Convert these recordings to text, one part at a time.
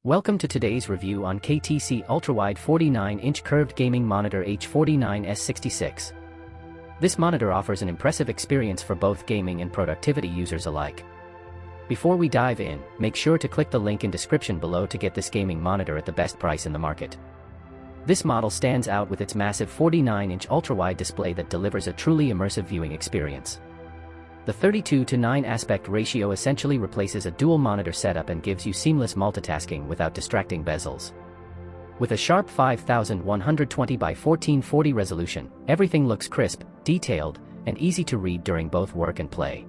Welcome to today's review on KTC Ultrawide 49-inch curved gaming monitor H49S66. This monitor offers an impressive experience for both gaming and productivity users alike. Before we dive in, make sure to click the link in description below to get this gaming monitor at the best price in the market. This model stands out with its massive 49-inch ultrawide display that delivers a truly immersive viewing experience. The 32:9 aspect ratio essentially replaces a dual monitor setup and gives you seamless multitasking without distracting bezels. With a sharp 5120 by 1440 resolution, everything looks crisp, detailed, and easy to read during both work and play.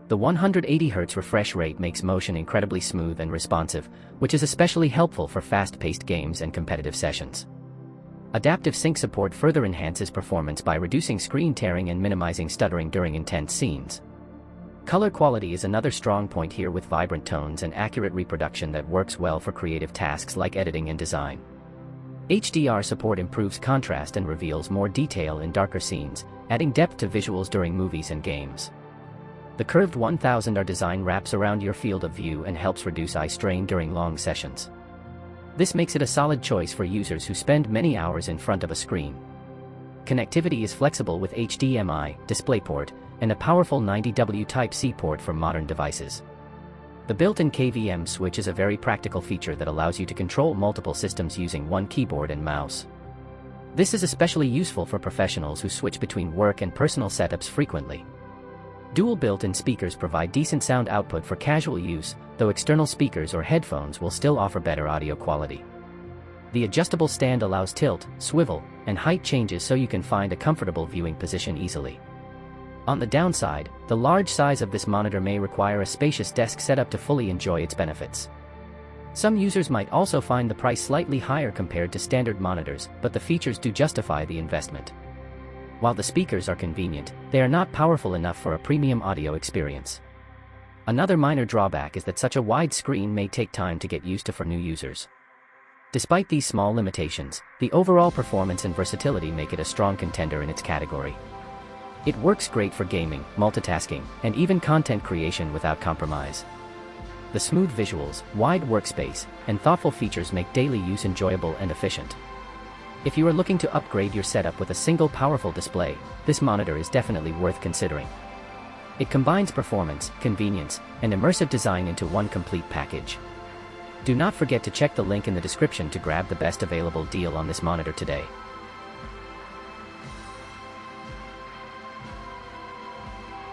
The 180Hz refresh rate makes motion incredibly smooth and responsive, which is especially helpful for fast-paced games and competitive sessions. Adaptive sync support further enhances performance by reducing screen tearing and minimizing stuttering during intense scenes. Color quality is another strong point here, with vibrant tones and accurate reproduction that works well for creative tasks like editing and design. HDR support improves contrast and reveals more detail in darker scenes, adding depth to visuals during movies and games. The curved 1000R design wraps around your field of view and helps reduce eye strain during long sessions. This makes it a solid choice for users who spend many hours in front of a screen. Connectivity is flexible with HDMI, DisplayPort, and a powerful 90W Type-C port for modern devices. The built-in KVM switch is a very practical feature that allows you to control multiple systems using one keyboard and mouse. This is especially useful for professionals who switch between work and personal setups frequently. Dual built-in speakers provide decent sound output for casual use, though external speakers or headphones will still offer better audio quality. The adjustable stand allows tilt, swivel, and height changes so you can find a comfortable viewing position easily. On the downside, the large size of this monitor may require a spacious desk setup to fully enjoy its benefits. Some users might also find the price slightly higher compared to standard monitors, but the features do justify the investment. While the speakers are convenient, they are not powerful enough for a premium audio experience. Another minor drawback is that such a wide screen may take time to get used to for new users. Despite these small limitations, the overall performance and versatility make it a strong contender in its category. It works great for gaming, multitasking, and even content creation without compromise. The smooth visuals, wide workspace, and thoughtful features make daily use enjoyable and efficient. If you are looking to upgrade your setup with a single powerful display, this monitor is definitely worth considering. It combines performance, convenience, and immersive design into one complete package. Do not forget to check the link in the description to grab the best available deal on this monitor today.